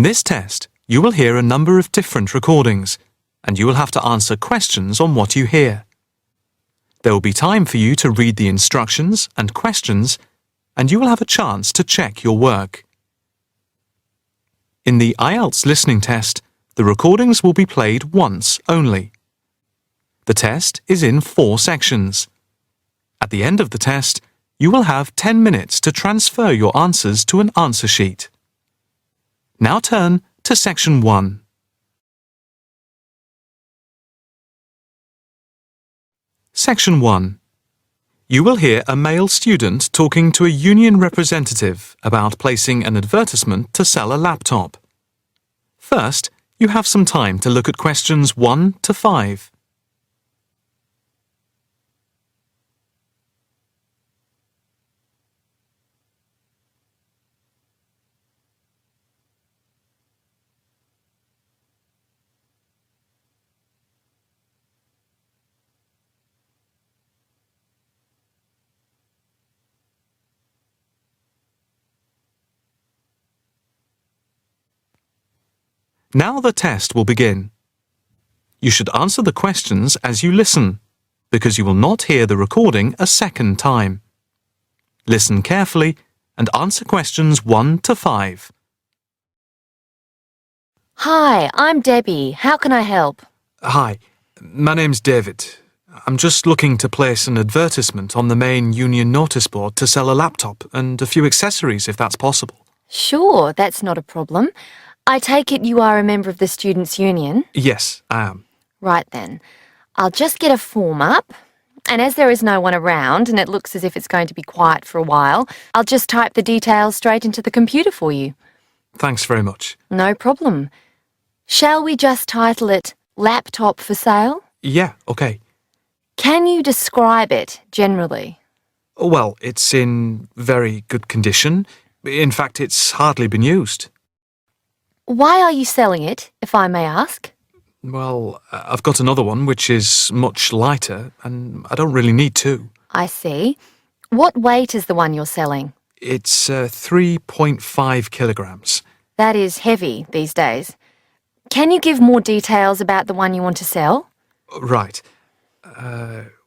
this test, you will hear a number of different recordings, and you will have to answer questions on what you hear. There will be time for you to read the instructions and questions, and you will have a chance to check your work. In the IELTS listening test, the recordings will be played once only. The test is in 4 sections. At the end of the test, you will have 10 minutes to transfer your answers to an answer sheet. Now turn to Section 1. Section 1. You will hear a male student talking to a union representative about placing an advertisement to sell a laptop. First, you have some time to look at questions 1 to 5. Now the test will begin. You should answer the questions as you listen, because you will not hear the recording a second time. Listen carefully and answer questions 1 to 5. Hi, I'm Debbie. How can I help? Hi, my name's David. I'm just looking to place an advertisement on the main union notice board to sell a laptop and a few accessories if that's possible. Sure, that's not a problem. I take it you are a member of the Students' Union? Yes, I am. Right then. I'll just get a form up, and as there is no one around and it looks as if it's going to be quiet for a while, I'll just type the details straight into the computer for you. Thanks very much. No problem. Shall we just title it Laptop for Sale? Yeah, okay. Can you describe it generally? Well, it's in very good condition. In fact, it's hardly been used. Why are you selling it, if I may ask? Well, I've got another one which is much lighter, and I don't really need two. I see. What weight is the one you're selling? It's 3.5 kilograms. That is heavy these days. Can you give more details about the one you want to sell? Right.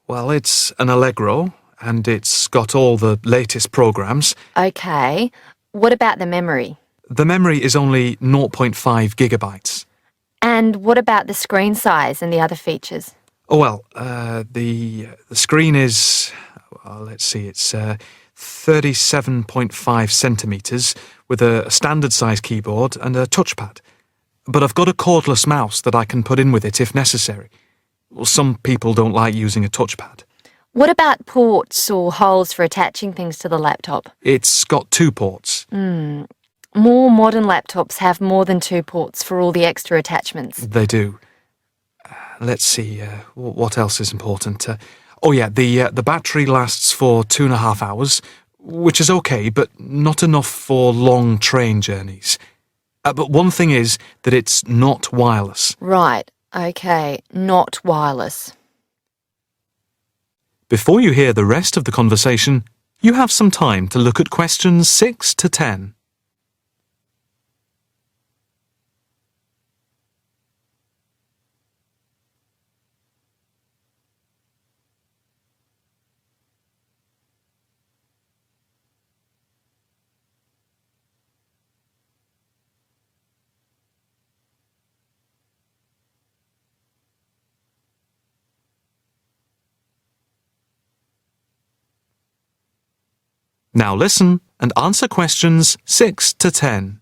Well, it's an Allegro, and it's got all the latest programs. Okay. What about the memory? The memory is only 0.5 gigabytes. And what about the screen size and the other features? Oh, well, the screen is, well, let's see, it's 37.5 centimetres with a standard size keyboard and a touchpad. But I've got a cordless mouse that I can put in with it if necessary. Well, some people don't like using a touchpad. What about ports or holes for attaching things to the laptop? It's got 2 ports. More modern laptops have more than 2 ports for all the extra attachments. They do. Let's see, what else is important? The battery lasts for 2.5 hours, which is okay, but not enough for long train journeys. But one thing is that it's not wireless. Right, okay, not wireless. Before you hear the rest of the conversation, you have some time to look at questions 6 to 10. Now listen and answer questions 6 to 10.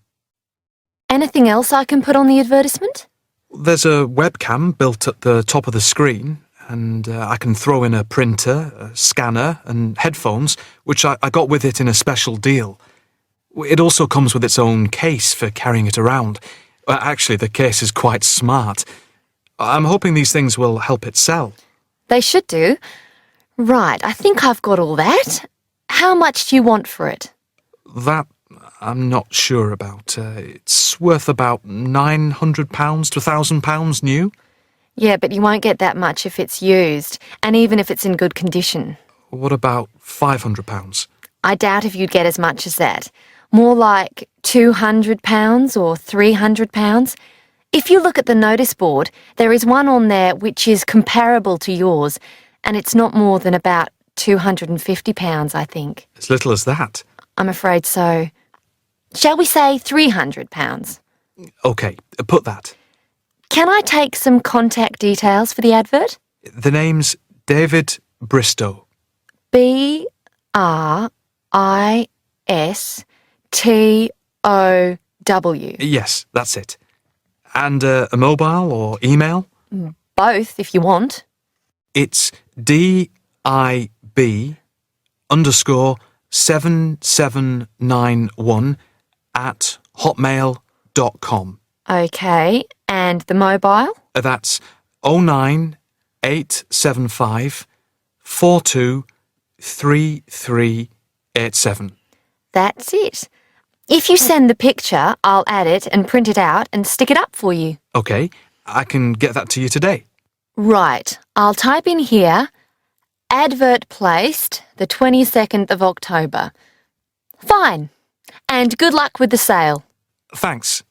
Anything else I can put on the advertisement? There's a webcam built at the top of the screen, and I can throw in a printer, a scanner, and headphones, which I got with it in a special deal. It also comes with its own case for carrying it around. Actually, the case is quite smart. I'm hoping these things will help it sell. They should do. Right, I think I've got all that. How much do you want for it? That I'm not sure about. It's worth about £900 to £1,000 new. Yeah, but you won't get that much if it's used, and even if it's in good condition. What about £500? I doubt if you'd get as much as that. More like £200 or £300. If you look at the notice board, there is one on there which is comparable to yours, and it's not more than about £250, I think. As little as that? I'm afraid so. Shall we say £300? OK, put that. Can I take some contact details for the advert? The name's David Bristow. BRISTOW. Yes, that's it. And a mobile or email? Both, if you want. It's DIB7791@hotmail.com. OK, and the mobile? That's 09875 423387. That's it. If you send the picture, I'll add it and print it out and stick it up for you. OK, I can get that to you today. Right, I'll type in here, advert placed the 22nd of October. Fine. And good luck with the sale. Thanks.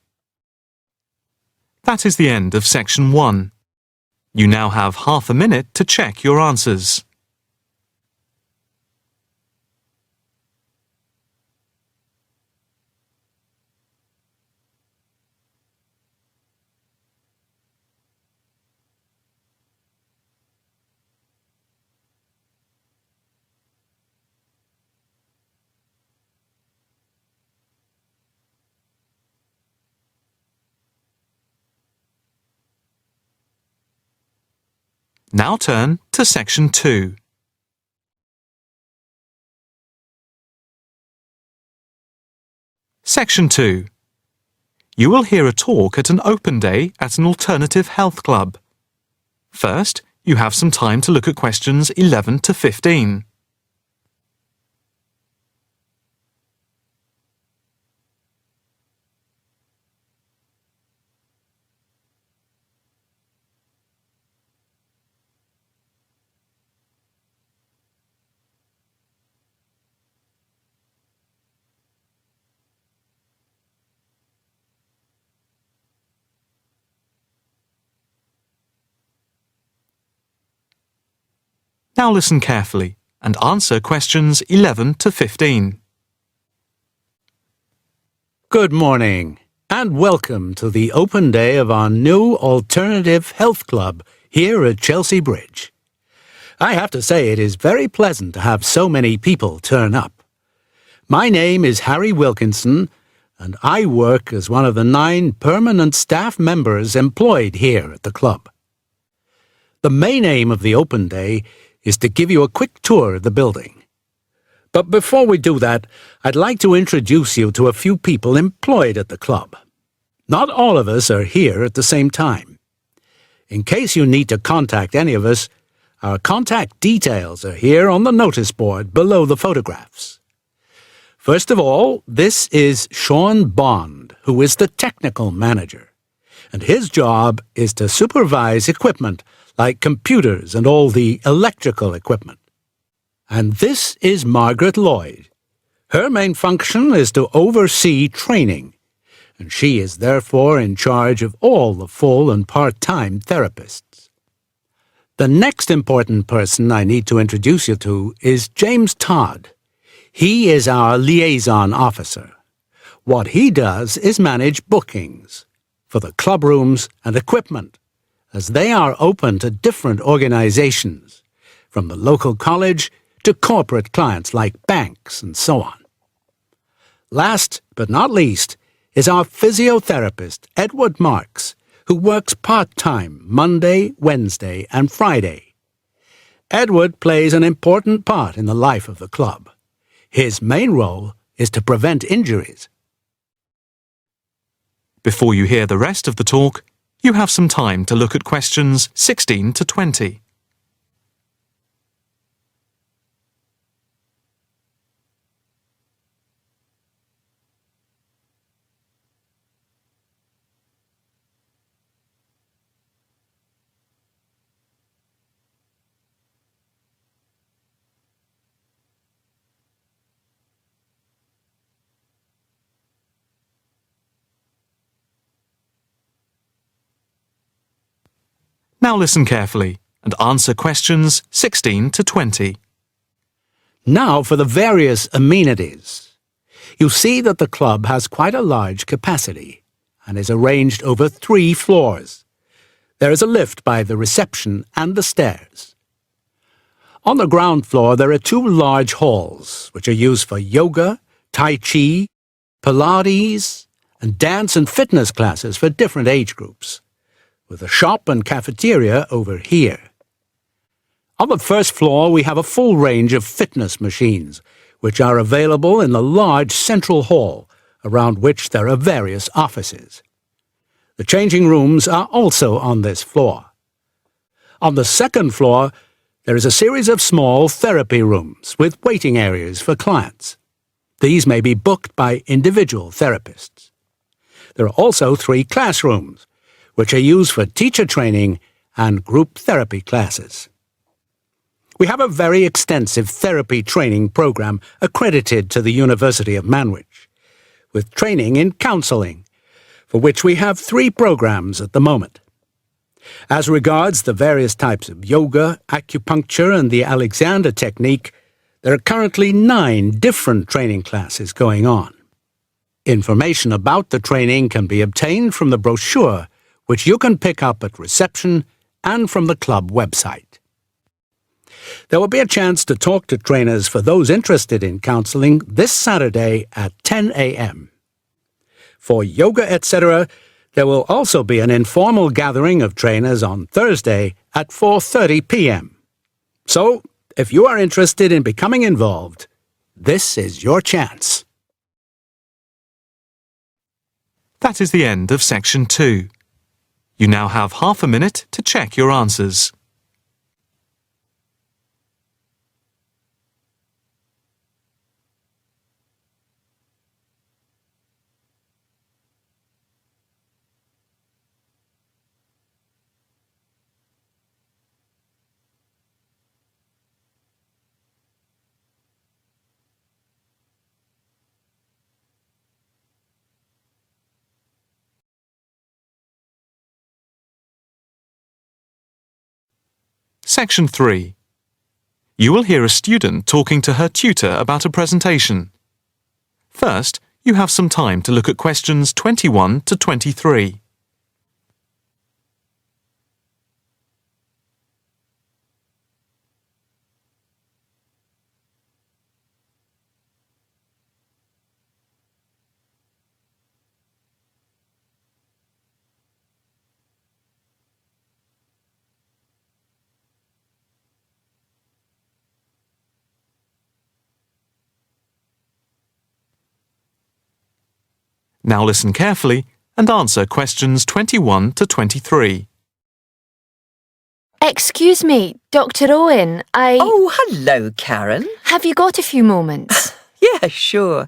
That is the end of section 1. You now have half a minute to check your answers. Now turn to section 2. Section 2. You will hear a talk at an open day at an alternative health club. First, you have some time to look at questions 11 to 15. Now listen carefully and answer questions 11 to 15. Good morning and welcome to the open day of our new alternative health club here at Chelsea Bridge. I have to say it is very pleasant to have so many people turn up. My name is Harry Wilkinson and I work as one of the 9 permanent staff members employed here at the club. The main aim of the open day is to give you a quick tour of the building. But before we do that, I'd like to introduce you to a few people employed at the club. Not all of us are here at the same time. In case you need to contact any of us, our contact details are here on the notice board below the photographs. First of all, this is Sean Bond, who is the technical manager, and his job is to supervise equipment like computers and all the electrical equipment. And this is Margaret Lloyd. Her main function is to oversee training, and she is therefore in charge of all the full and part-time therapists. The next important person I need to introduce you to is James Todd. He is our liaison officer. What he does is manage bookings for the club rooms and equipment, as they are open to different organizations, from the local college to corporate clients like banks and so on. Last but not least is our physiotherapist, Edward Marks, who works part-time Monday, Wednesday and Friday. Edward plays an important part in the life of the club. His main role is to prevent injuries. Before you hear the rest of the talk, you have some time to look at questions 16 to 20. Now listen carefully and answer questions 16 to 20. Now for the various amenities. You see that the club has quite a large capacity and is arranged over 3 floors. There is a lift by the reception and the stairs. On the ground floor there are 2 large halls which are used for yoga, tai chi, Pilates, and dance and fitness classes for different age groups, with a shop and cafeteria over here. On the first floor we have a full range of fitness machines, which are available in the large central hall, around which there are various offices. The changing rooms are also on this floor. On the second floor there is a series of small therapy rooms with waiting areas for clients. These may be booked by individual therapists. There are also 3 classrooms, which are used for teacher training and group therapy classes. We have a very extensive therapy training program accredited to the University of Manwich, with training in counselling, for which we have 3 programs at the moment. As regards the various types of yoga, acupuncture and the Alexander technique, there are currently 9 different training classes going on. Information about the training can be obtained from the brochure, which you can pick up at reception and from the club website. There will be a chance to talk to trainers for those interested in counselling this Saturday at 10 a.m. For yoga, etc., there will also be an informal gathering of trainers on Thursday at 4:30 p.m. So, if you are interested in becoming involved, this is your chance. That is the end of section 2. You now have half a minute to check your answers. Section 3. You will hear a student talking to her tutor about a presentation. First, you have some time to look at questions 21 to 23. Now listen carefully and answer questions 21 to 23. Excuse me, Dr. Owen, Oh, hello, Karen. Have you got a few moments? Yeah, sure.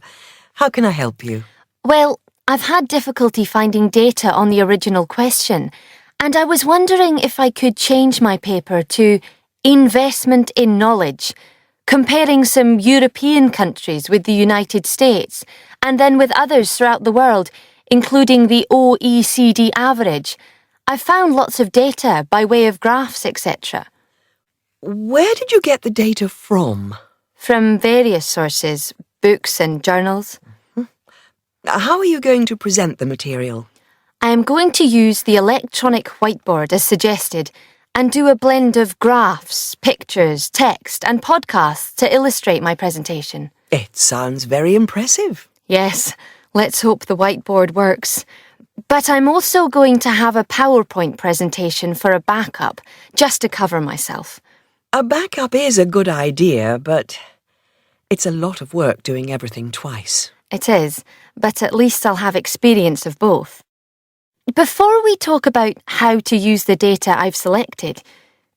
How can I help you? Well, I've had difficulty finding data on the original question, and I was wondering if I could change my paper to Investment in Knowledge, comparing some European countries with the United States, and then with others throughout the world, including the OECD average. I found lots of data by way of graphs, etc. Where did you get the data from? From various sources, books and journals. How are you going to present the material? I am going to use the electronic whiteboard as suggested and do a blend of graphs, pictures, text and podcasts to illustrate my presentation. It sounds very impressive. Yes, let's hope the whiteboard works. But I'm also going to have a PowerPoint presentation for a backup, just to cover myself. A backup is a good idea, but it's a lot of work doing everything twice. It is, but at least I'll have experience of both. Before we talk about how to use the data I've selected,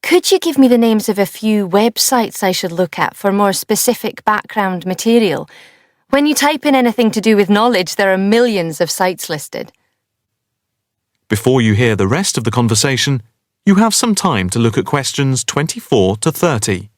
could you give me the names of a few websites I should look at for more specific background material? When you type in anything to do with knowledge, there are millions of sites listed. Before you hear the rest of the conversation, you have some time to look at questions 24 to 30.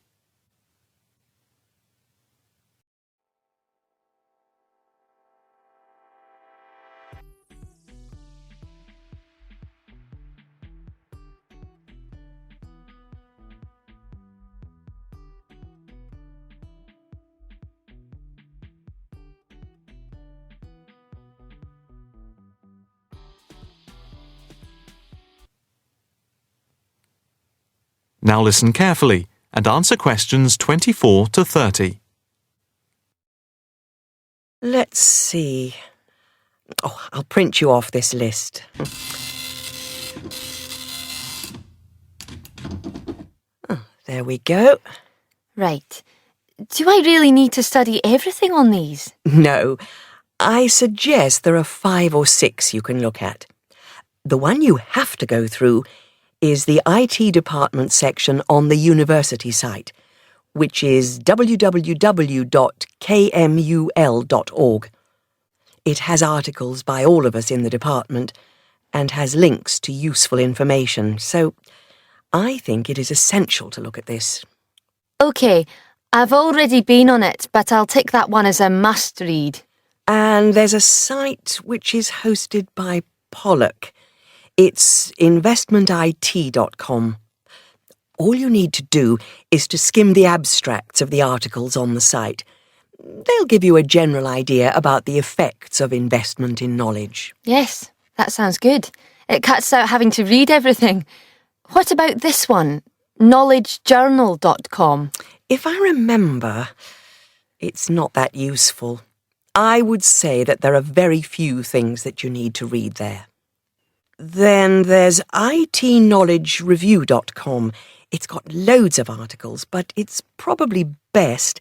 Now listen carefully and answer questions 24 to 30. Let's see. Oh, I'll print you off this list. Oh, there we go. Right. Do I really need to study everything on these? No, I suggest there are 5 or 6 you can look at. The one you have to go through is the IT department section on the university site, which is www.kmul.org. It has articles by all of us in the department and has links to useful information, so I think it is essential to look at this. OK, I've already been on it, but I'll tick that one as a must-read. And there's a site which is hosted by Pollock. It's investmentit.com. All you need to do is to skim the abstracts of the articles on the site. They'll give you a general idea about the effects of investment in knowledge. Yes, that sounds good. It cuts out having to read everything. What about this one? knowledgejournal.com. If I remember, it's not that useful. I would say that there are very few things that you need to read there. Then there's itknowledgereview.com. It's got loads of articles, but it's probably best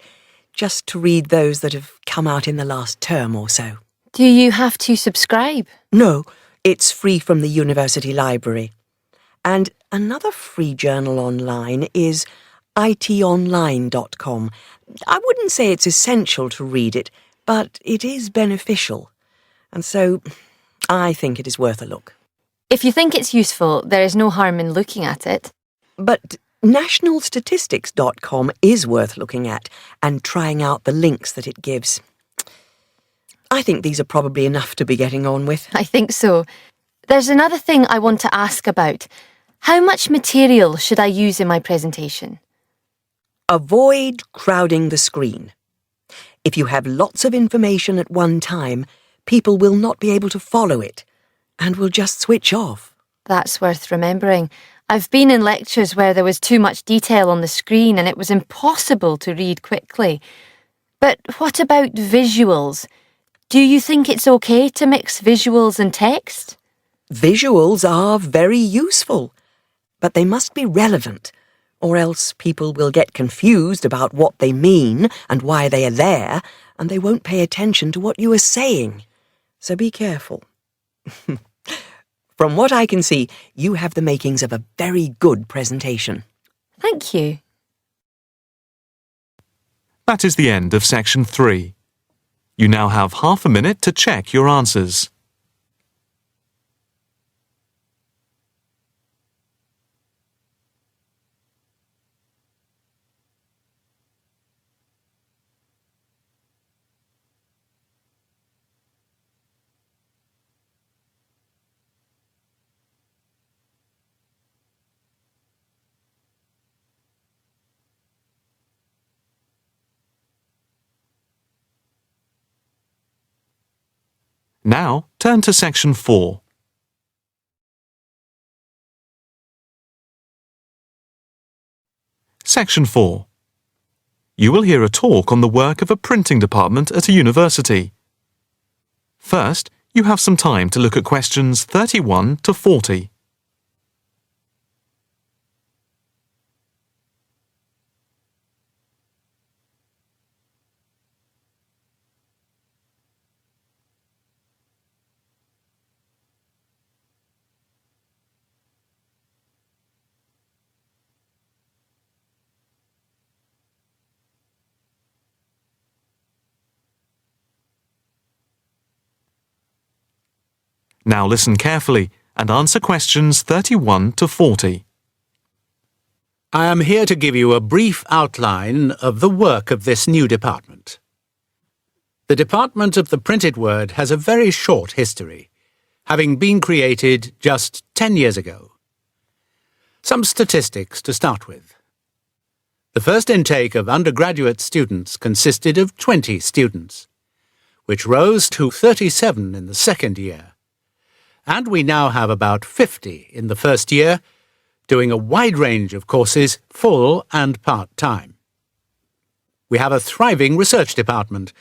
just to read those that have come out in the last term or so. Do you have to subscribe? No, it's free from the university library. And another free journal online is itonline.com. I wouldn't say it's essential to read it, but it is beneficial. And so I think it is worth a look. If you think it's useful, there is no harm in looking at it. But nationalstatistics.com is worth looking at and trying out the links that it gives. I think these are probably enough to be getting on with. I think so. There's another thing I want to ask about. How much material should I use in my presentation? Avoid crowding the screen. If you have lots of information at one time, people will not be able to follow it and will just switch off. That's worth remembering. I've been in lectures where there was too much detail on the screen and it was impossible to read quickly. But what about visuals? Do you think it's okay to mix visuals and text? Visuals are very useful, but they must be relevant, or else people will get confused about what they mean and why they are there, and they won't pay attention to what you are saying. So be careful. From what I can see, you have the makings of a very good presentation. Thank you. That is the end of section 3. You now have half a minute to check your answers. Now, turn to section 4. Section 4. You will hear a talk on the work of a printing department at a university. First, you have some time to look at questions 31 to 40. Now listen carefully and answer questions 31 to 40. I am here to give you a brief outline of the work of this new department. The Department of the Printed Word has a very short history, having been created just 10 years ago. Some statistics to start with. The first intake of undergraduate students consisted of 20 students, which rose to 37 in the second year. And we now have about 50 in the first year, doing a wide range of courses, full and part-time. We have a thriving research department,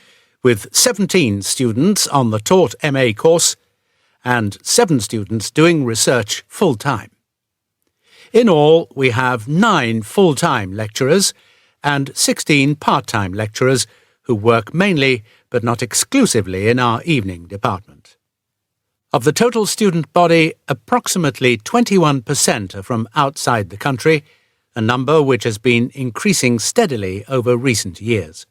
with 17 students on the taught MA course and 7 students doing research full-time. In all, we have 9 full-time lecturers and 16 part-time lecturers who work mainly but not exclusively in our evening department. Of the total student body, approximately 21% are from outside the country, a number which has been increasing steadily over recent years.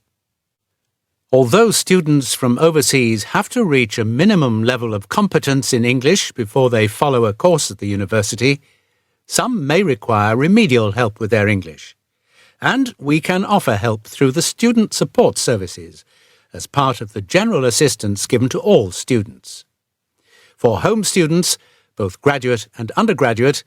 Although students from overseas have to reach a minimum level of competence in English before they follow a course at the university, some may require remedial help with their English, and we can offer help through the Student Support Services as part of the general assistance given to all students. For home students, both graduate and undergraduate,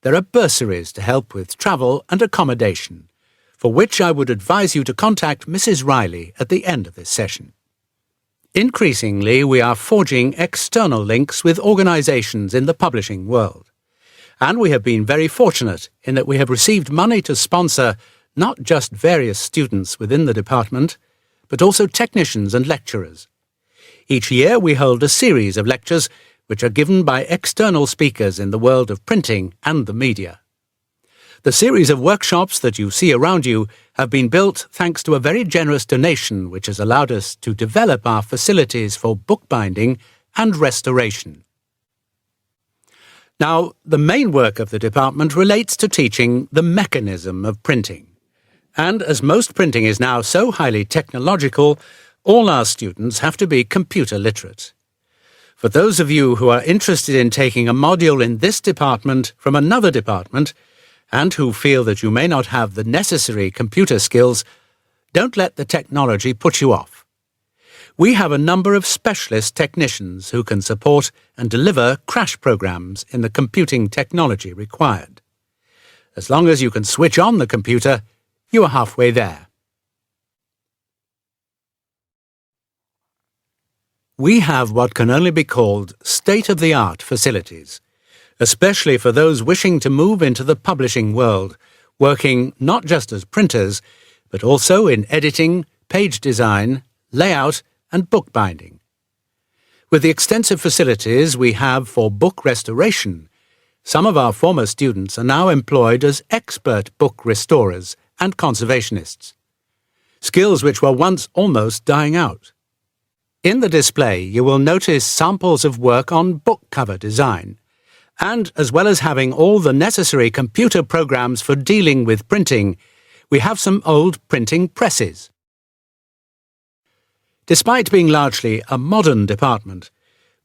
there are bursaries to help with travel and accommodation, for which I would advise you to contact Mrs. Riley at the end of this session. Increasingly, we are forging external links with organisations in the publishing world, and we have been very fortunate in that we have received money to sponsor not just various students within the department, but also technicians and lecturers. Each year we hold a series of lectures which are given by external speakers in the world of printing and the media. The series of workshops that you see around you have been built thanks to a very generous donation which has allowed us to develop our facilities for bookbinding and restoration. Now, the main work of the department relates to teaching the mechanism of printing. And as most printing is now so highly technological, all our students have to be computer literate. For those of you who are interested in taking a module in this department from another department, and who feel that you may not have the necessary computer skills, don't let the technology put you off. We have a number of specialist technicians who can support and deliver crash programs in the computing technology required. As long as you can switch on the computer, you are halfway there. We have what can only be called state-of-the-art facilities, especially for those wishing to move into the publishing world, working not just as printers, but also in editing, page design, layout, and bookbinding. With the extensive facilities we have for book restoration, some of our former students are now employed as expert book restorers and conservationists, skills which were once almost dying out. In the display you will notice samples of work on book cover design, and as well as having all the necessary computer programs for dealing with printing, we have some old printing presses. Despite being largely a modern department,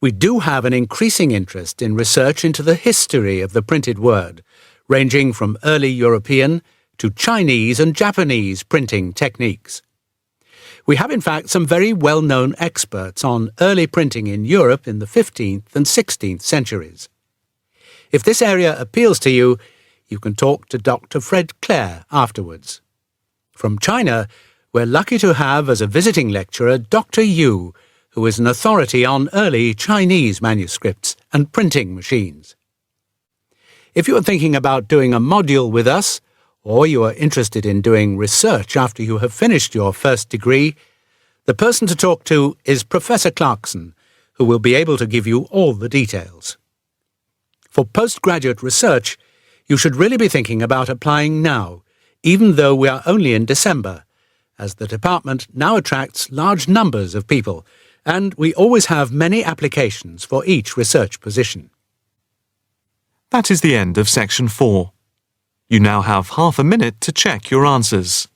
we do have an increasing interest in research into the history of the printed word, ranging from early European to Chinese and Japanese printing techniques. We have in fact some very well-known experts on early printing in Europe in the 15th and 16th centuries. If this area appeals to you, you can talk to Dr. Fred Clare afterwards. From China, we're lucky to have as a visiting lecturer Dr. Yu, who is an authority on early Chinese manuscripts and printing machines. If you are thinking about doing a module with us, or you are interested in doing research after you have finished your first degree, the person to talk to is Professor Clarkson, who will be able to give you all the details. For postgraduate research, you should really be thinking about applying now, even though we are only in December, as the department now attracts large numbers of people, and we always have many applications for each research position. That is the end of section 4. You now have half a minute to check your answers.